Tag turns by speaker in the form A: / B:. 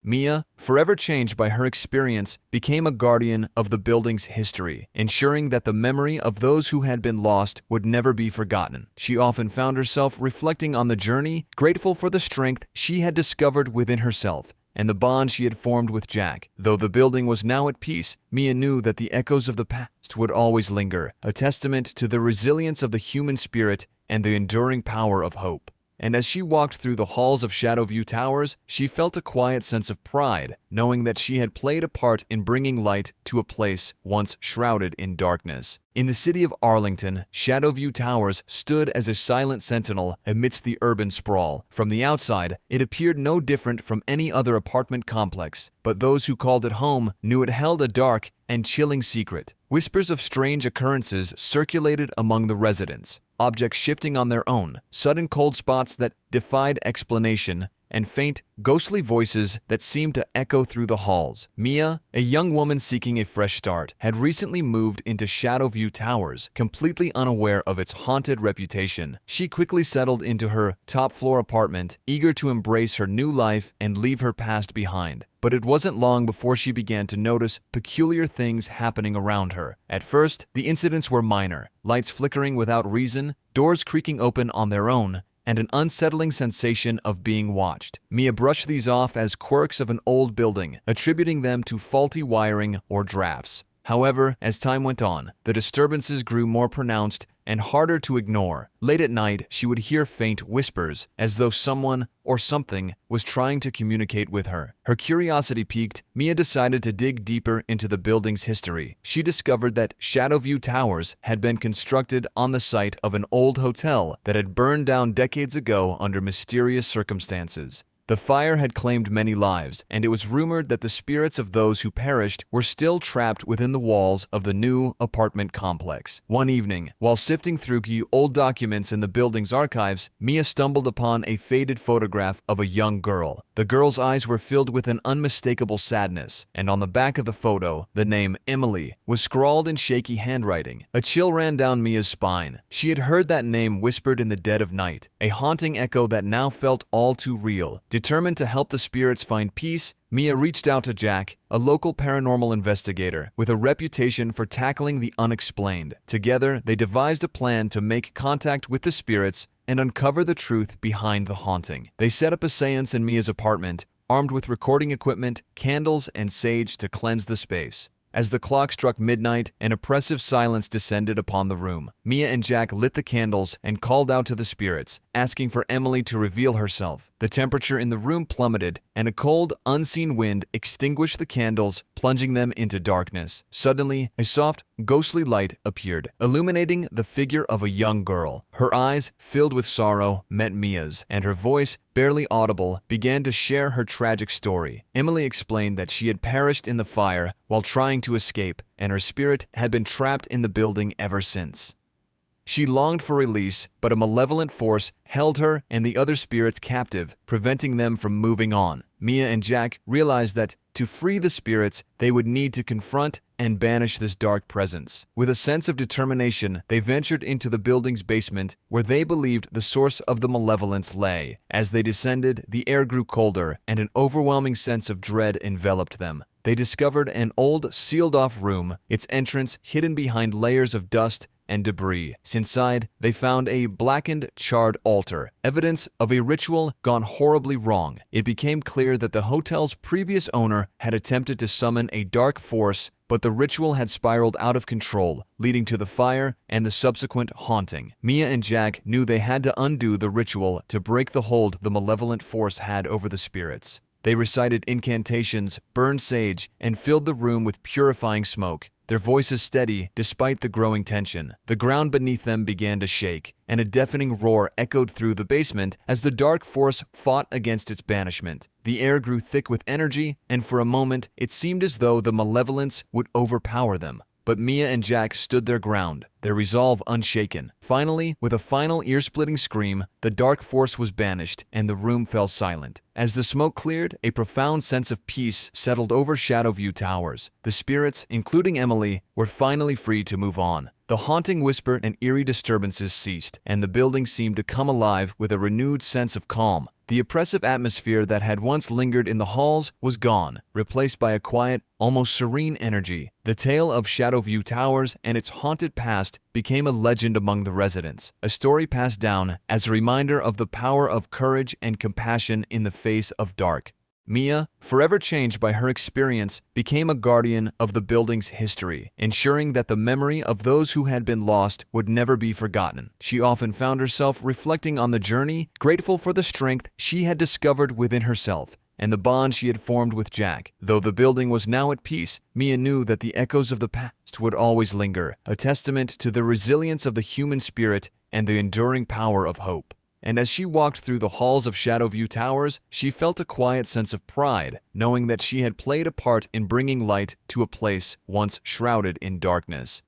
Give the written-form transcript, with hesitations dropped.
A: Mia, forever changed by her experience, became a guardian of the building's history, ensuring that the memory of those who had been lost would never be forgotten. She often found herself reflecting on the journey, grateful for the strength she had discovered within herself and the bond she had formed with Jack. Though the building was now at peace, Mia knew that the echoes of the past would always linger, a testament to the resilience of the human spirit and the enduring power of hope. And as she walked through the halls of Shadowview Towers, she felt a quiet sense of pride, knowing that she had played a part in bringing light to a place once shrouded in darkness. In the city of Arlington, Shadowview Towers stood as a silent sentinel amidst the urban sprawl. From the outside, it appeared no different from any other apartment complex, but those who called it home knew it held a dark and chilling secret. Whispers of strange occurrences circulated among the residents, objects shifting on their own, sudden cold spots that defied explanation, and faint, ghostly voices that seemed to echo through the halls. Mia, a young woman seeking a fresh start, had recently moved into Shadowview Towers, completely unaware of its haunted reputation. She quickly settled into her top-floor apartment, eager to embrace her new life and leave her past behind. But it wasn't long before she began to notice peculiar things happening around her. At first, the incidents were minor, lights flickering without reason, doors creaking open on their own, and an unsettling sensation of being watched. Mia brushed these off as quirks of an old building, attributing them to faulty wiring or drafts. However, as time went on, the disturbances grew more pronounced and harder to ignore. Late at night, she would hear faint whispers, as though someone or something was trying to communicate with her. Her curiosity piqued, Mia decided to dig deeper into the building's history. She discovered that Shadowview Towers had been constructed on the site of an old hotel that had burned down decades ago under mysterious circumstances. The fire had claimed many lives, and it was rumored that the spirits of those who perished were still trapped within the walls of the new apartment complex. One evening, while sifting through old documents in the building's archives, Mia stumbled upon a faded photograph of a young girl. The girl's eyes were filled with an unmistakable sadness, and on the back of the photo, the name Emily was scrawled in shaky handwriting. A chill ran down Mia's spine. She had heard that name whispered in the dead of night, a haunting echo that now felt all too real. Determined to help the spirits find peace, Mia reached out to Jack, a local paranormal investigator with a reputation for tackling the unexplained. Together, they devised a plan to make contact with the spirits and uncover the truth behind the haunting. They set up a seance in Mia's apartment, armed with recording equipment, candles, and sage to cleanse the space. As the clock struck midnight, an oppressive silence descended upon the room. Mia and Jack lit the candles and called out to the spirits, asking for Emily to reveal herself. The temperature in the room plummeted, and a cold, unseen wind extinguished the candles, plunging them into darkness. Suddenly, a soft, ghostly light appeared, illuminating the figure of a young girl. Her eyes, filled with sorrow, met Mia's, and her voice, barely audible, began to share her tragic story. Emily explained that she had perished in the fire while trying to escape, and her spirit had been trapped in the building ever since. She longed for release, but a malevolent force held her and the other spirits captive, preventing them from moving on. Mia and Jack realized that to free the spirits, they would need to confront and banish this dark presence. With a sense of determination, they ventured into the building's basement, where they believed the source of the malevolence lay. As they descended, the air grew colder, and an overwhelming sense of dread enveloped them. They discovered an old, sealed-off room, its entrance hidden behind layers of dust and debris. Inside, they found a blackened, charred altar, evidence of a ritual gone horribly wrong. It became clear that the hotel's previous owner had attempted to summon a dark force, but the ritual had spiraled out of control, leading to the fire and the subsequent haunting. Mia and Jack knew they had to undo the ritual to break the hold the malevolent force had over the spirits. They recited incantations, burned sage, and filled the room with purifying smoke, their voices steady despite the growing tension. The ground beneath them began to shake, and a deafening roar echoed through the basement as the dark force fought against its banishment. The air grew thick with energy, and for a moment it seemed as though the malevolence would overpower them. But Mia and Jack stood their ground, their resolve unshaken. Finally, with a final ear-splitting scream, the dark force was banished, and the room fell silent. As the smoke cleared, a profound sense of peace settled over Shadowview Towers. The spirits, including Emily, were finally free to move on. The haunting whisper and eerie disturbances ceased, and the building seemed to come alive with a renewed sense of calm. The oppressive atmosphere that had once lingered in the halls was gone, replaced by a quiet, almost serene energy. The tale of Shadowview Towers and its haunted past became a legend among the residents, a story passed down as a reminder of the power of courage and compassion in the face of dark. Mia, forever changed by her experience, became a guardian of the building's history, ensuring that the memory of those who had been lost would never be forgotten. She often found herself reflecting on the journey, grateful for the strength she had discovered within herself and the bond she had formed with Jack. Though the building was now at peace, Mia knew that the echoes of the past would always linger, a testament to the resilience of the human spirit and the enduring power of hope. And as she walked through the halls of Shadowview Towers, she felt a quiet sense of pride, knowing that she had played a part in bringing light to a place once shrouded in darkness.